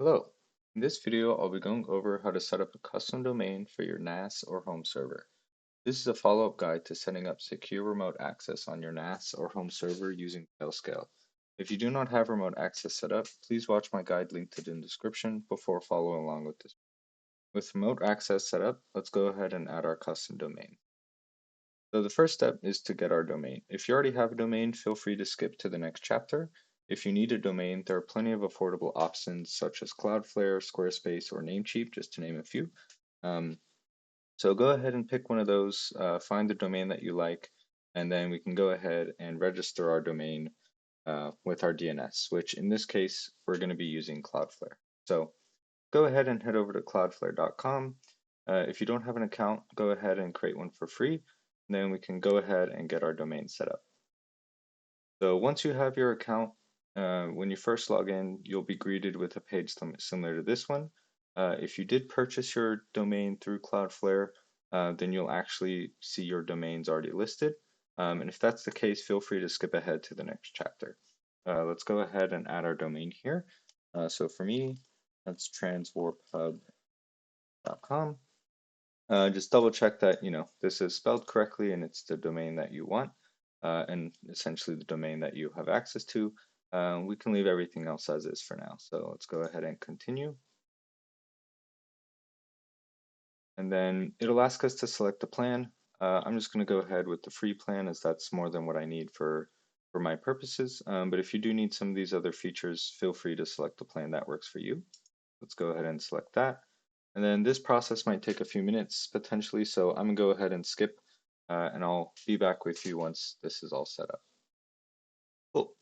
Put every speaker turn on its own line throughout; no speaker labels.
Hello. In this video, I'll be going over how to set up a custom domain for your NAS or home server. This is a follow-up guide to setting up secure remote access on your NAS or home server using Tailscale. If you do not have remote access set up, please watch my guide linked in the description before following along with this. With remote access set up, let's go ahead and add our custom domain. So the first step is to get our domain. If you already have a domain, feel free to skip to the next chapter. If you need a domain, there are plenty of affordable options such as Cloudflare, Squarespace, or Namecheap, just to name a few. So go ahead and pick one of those, find the domain that you like, and then we can go ahead and register our domain with our DNS, which in this case, we're going to be using Cloudflare. So go ahead and head over to cloudflare.com. If you don't have an account, go ahead and create one for free. And then we can go ahead and get our domain set up. So once you have your account, when you first log in, you'll be greeted with a page similar to this one. If you did purchase your domain through Cloudflare, then you'll actually see your domains already listed. And if that's the case, feel free to skip ahead to the next chapter. Let's go ahead and add our domain here. So for me, that's transwarphub.com. Just double check that, this is spelled correctly and it's the domain that you want, and essentially the domain that you have access to. We can leave everything else as is for now. So let's go ahead and continue. And then it'll ask us to select the plan. I'm just going to go ahead with the free plan as that's more than what I need for my purposes. But if you do need some of these other features, feel free to select the plan that works for you. Let's go ahead and select that. And then this process might take a few minutes potentially, so I'm gonna go ahead and skip and I'll be back with you once this is all set up. Cool.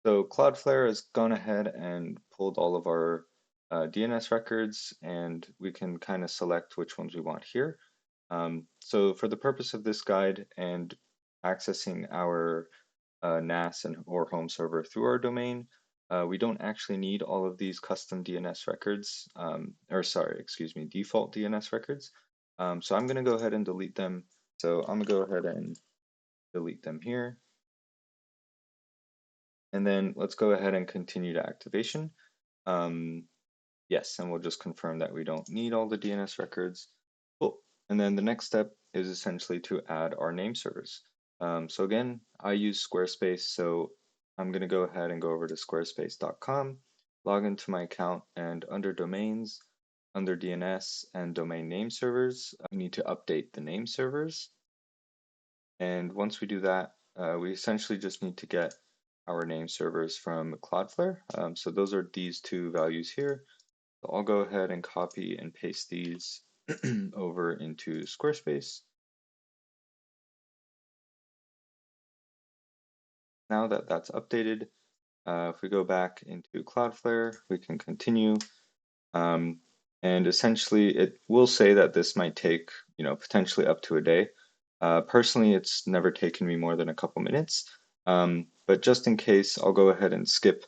So Cloudflare has gone ahead and pulled all of our DNS records, and we can kind of select which ones we want here. So for the purpose of this guide and accessing our NAS or home server through our domain, we don't actually need all of these custom DNS records, default DNS records. So I'm going to go ahead and delete them. So I'm going to go ahead and delete them here. And then let's go ahead and continue to activation. Yes, and we'll just confirm that we don't need all the DNS records. Cool. And then the next step is essentially to add our name servers. So again, I use Squarespace, so I'm going to go ahead and go over to squarespace.com, log into my account, and under domains, under DNS and domain name servers, we need to update the name servers. And once we do that, we essentially just need to get our name servers from Cloudflare. So those are these two values here. So I'll go ahead and copy and paste these over into Squarespace. Now that that's updated, if we go back into Cloudflare, we can continue. And essentially, it will say that this might take, potentially up to a day. Personally, it's never taken me more than a couple minutes. But just in case, I'll go ahead and skip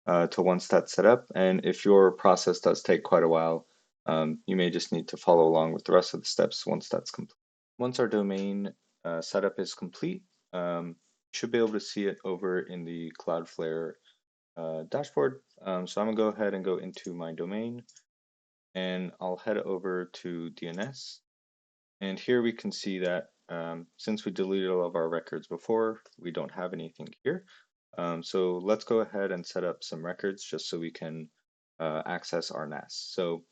to once that's set up. And if your process does take quite a while, you may just need to follow along with the rest of the steps once that's complete. Once our domain setup is complete, you should be able to see it over in the Cloudflare dashboard. So I'm gonna go ahead and go into my domain, and I'll head over to DNS. And here we can see that since we deleted all of our records before, we don't have anything here. So let's go ahead and set up some records just so we can access our NAS. So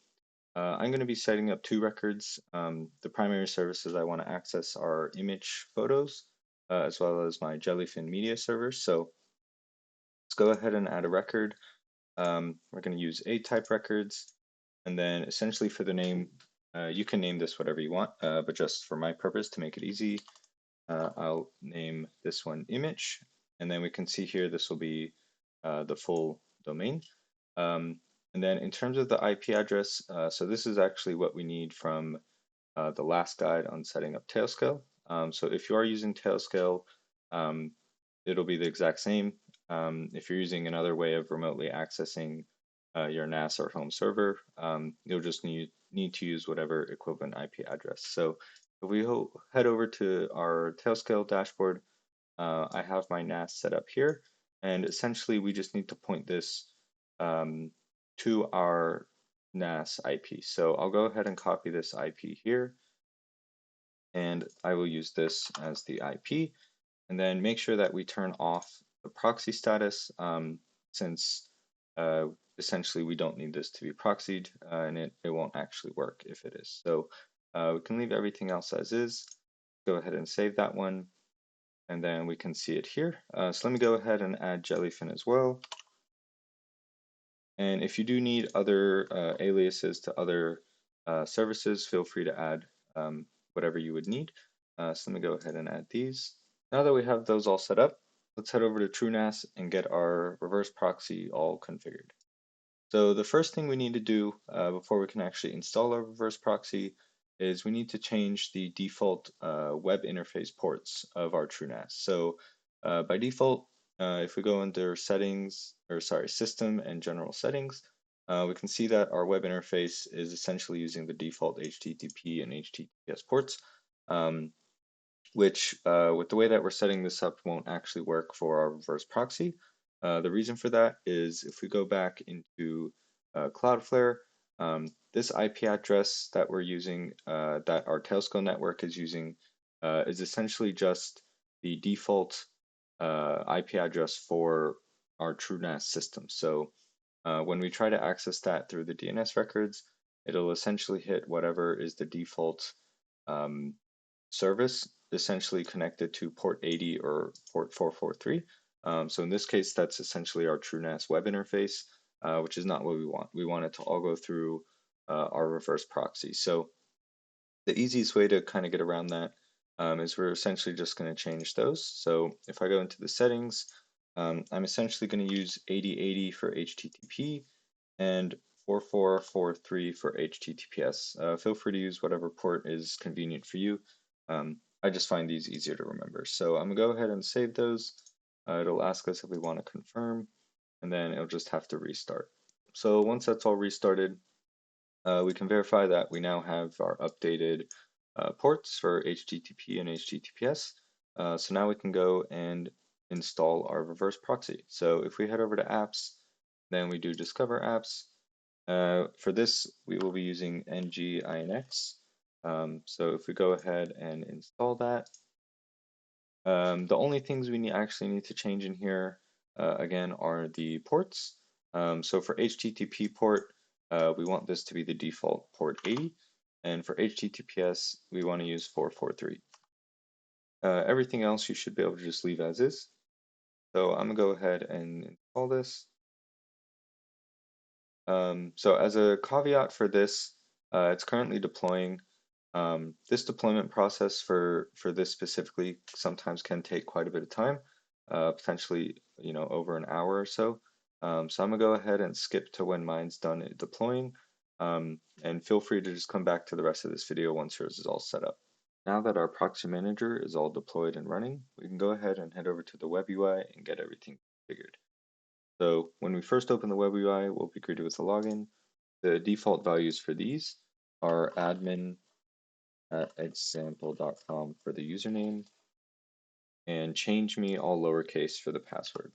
I'm going to be setting up two records. The primary services I want to access are Immich photos, as well as my Jellyfin media servers. So let's go ahead and add a record. We're going to use A-type records. And then essentially for the name, you can name this whatever you want, but just for my purpose to make it easy, I'll name this one Immich. And then we can see here, this will be the full domain. And then in terms of the IP address, so this is actually what we need from the last guide on setting up Tailscale. So if you are using Tailscale, it'll be the exact same. If you're using another way of remotely accessing your NAS or home server, you'll just need to use whatever equivalent IP address. So if we head over to our Tailscale dashboard, I have my NAS set up here, and essentially we just need to point this to our NAS IP. So I'll go ahead and copy this IP here, and I will use this as the IP, and then make sure that we turn off the proxy status, since essentially we don't need this to be proxied, and it won't actually work if it is. So we can leave everything else as is. Go ahead and save that one, and then we can see it here. So let me go ahead and add Jellyfin as well. And if you do need other aliases to other services, feel free to add whatever you would need. So let me go ahead and add these. Now that we have those all set up, let's head over to TrueNAS and get our reverse proxy all configured. So the first thing we need to do before we can actually install our reverse proxy is we need to change the default web interface ports of our TrueNAS. So by default, if we go under settings, or sorry, system and general settings, we can see that our web interface is essentially using the default HTTP and HTTPS ports, which with the way that we're setting this up won't actually work for our reverse proxy. The reason for that is if we go back into Cloudflare, this IP address that we're using, that our Tailscale network is using, is essentially just the default IP address for our TrueNAS system. So when we try to access that through the DNS records, it'll essentially hit whatever is the default service, essentially connected to port 80 or port 443. So in this case, that's essentially our TrueNAS web interface, which is not what we want. We want it to all go through our reverse proxy. So the easiest way to kind of get around that is we're essentially just going to change those. So if I go into the settings, I'm essentially going to use 8080 for HTTP and 4443 for HTTPS. Feel free to use whatever port is convenient for you. I just find these easier to remember. So I'm going to go ahead and save those. It'll ask us if we want to confirm, and then it'll just have to restart. So once that's all restarted, we can verify that we now have our updated ports for HTTP and HTTPS. So now we can go and install our reverse proxy. So if we head over to apps, then we do discover apps. For this, we will be using Nginx. So if we go ahead and install that, the only things we actually need to change in here, again, are the ports. So for HTTP port, we want this to be the default port 80. And for HTTPS, we want to use 443. Everything else you should be able to just leave as is. So I'm going to go ahead and install this. So as a caveat for this, it's currently deploying. This deployment process for this specifically sometimes can take quite a bit of time, potentially over an hour or so. So I'm gonna go ahead and skip to when mine's done deploying, and feel free to just come back to the rest of this video once yours is all set up. Now that our proxy manager is all deployed and running, we can go ahead and head over to the web UI and get everything configured. So when we first open the web UI, we'll be greeted with a login. The default values for these are admin at example.com for the username, and change me all lowercase for the password.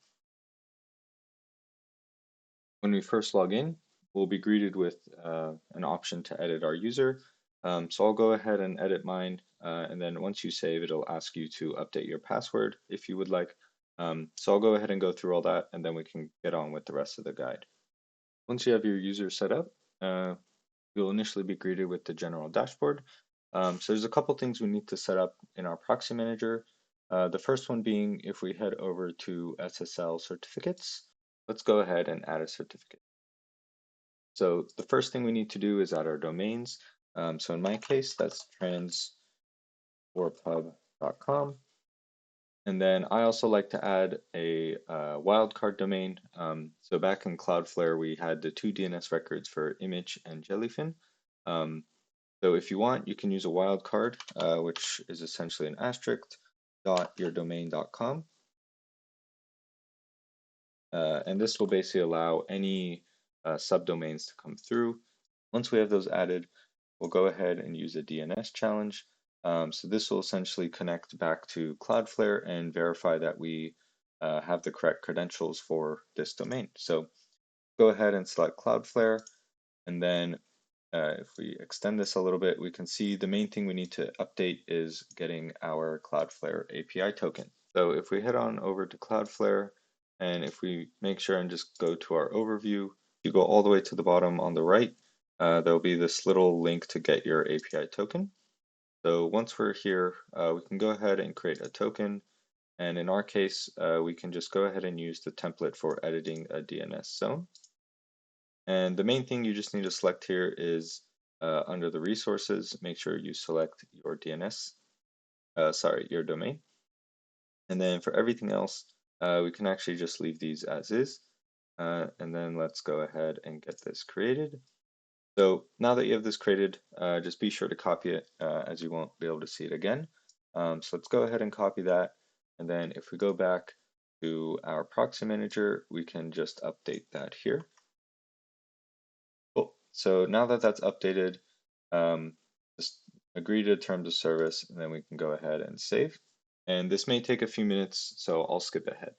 When we first log in, we'll be greeted with an option to edit our user. So I'll go ahead and edit mine, and then once you save, it'll ask you to update your password if you would like. So I'll go ahead and go through all that, and then we can get on with the rest of the guide. Once you have your user set up, you'll initially be greeted with the general dashboard. So there's a couple things we need to set up in our proxy manager. The first one being if we head over to SSL certificates, let's go ahead and add a certificate. So the first thing we need to do is add our domains. So in my case, that's trans4pub.com. And then I also like to add a wildcard domain. So back in Cloudflare, we had the two DNS records for Immich and Jellyfin. So if you want, you can use a wildcard, which is essentially an asterisk.yourdomain.com. And this will basically allow any subdomains to come through. Once we have those added, we'll go ahead and use a DNS challenge. So this will essentially connect back to Cloudflare and verify that we have the correct credentials for this domain. So go ahead and select Cloudflare, and then if we extend this a little bit, we can see the main thing we need to update is getting our Cloudflare API token. So if we head on over to Cloudflare, and if we make sure and just go to our overview, if you go all the way to the bottom on the right, there'll be this little link to get your API token. So once we're here, we can go ahead and create a token. And in our case, we can just go ahead and use the template for editing a DNS zone. And the main thing you just need to select here is under the resources, make sure you select your DNS, your domain. And then for everything else, we can actually just leave these as is. And then let's go ahead and get this created. So now that you have this created, just be sure to copy it as you won't be able to see it again. So let's go ahead and copy that. And then if we go back to our proxy manager, we can just update that here. Cool. So now that that's updated, just agree to terms of service, and then we can go ahead and save. And this may take a few minutes, so I'll skip ahead.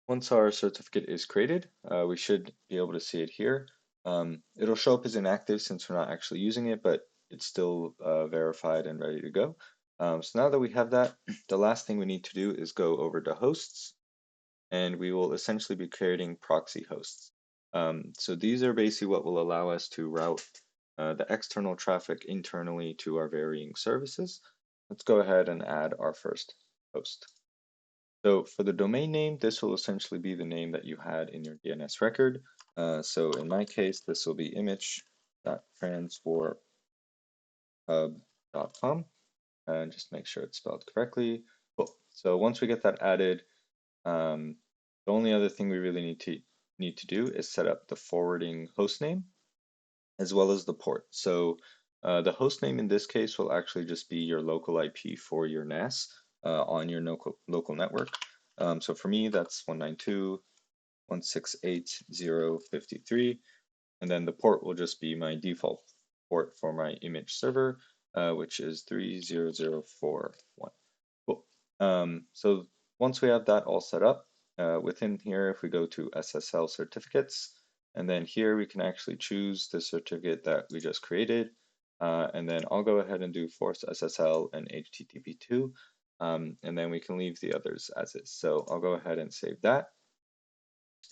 Once our certificate is created, we should be able to see it here. It'll show up as inactive since we're not actually using it, but it's still verified and ready to go. So now that we have that, the last thing we need to do is go over to hosts, and we will essentially be creating proxy hosts. So these are basically what will allow us to route the external traffic internally to our varying services. Let's go ahead and add our first host. So for the domain name, this will essentially be the name that you had in your DNS record. So in my case, this will be immich.transwarphub.com, and just make sure it's spelled correctly. Cool. So once we get that added, the only other thing we really need to do is set up the forwarding host name as well as the port. So the host name in this case will actually just be your local IP for your NAS on your local network. So for me, that's 192.168.0.53, and then the port will just be my default port for my Immich server, which is 30041. Cool. So once we have that all set up, within here, if we go to SSL certificates, and then here we can actually choose the certificate that we just created. And then I'll go ahead and do force SSL and HTTP2, and then we can leave the others as is. So I'll go ahead and save that.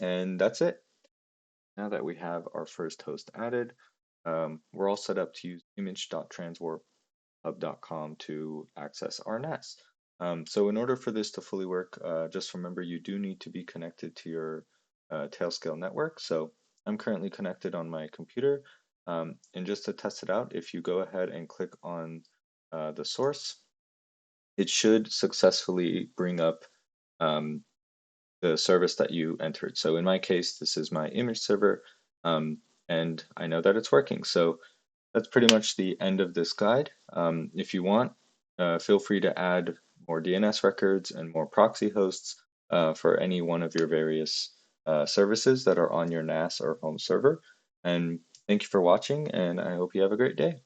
And that's it. Now that we have our first host added, we're all set up to use image.transwarphub.com to access our NAS. So in order for this to fully work, just remember you do need to be connected to your Tailscale network. So I'm currently connected on my computer. And just to test it out, if you go ahead and click on the source, it should successfully bring up the service that you entered. So in my case, this is my Immich server, and I know that it's working. So that's pretty much the end of this guide. If you want, feel free to add more DNS records and more proxy hosts for any one of your various services that are on your NAS or home server. And thank you for watching, and I hope you have a great day.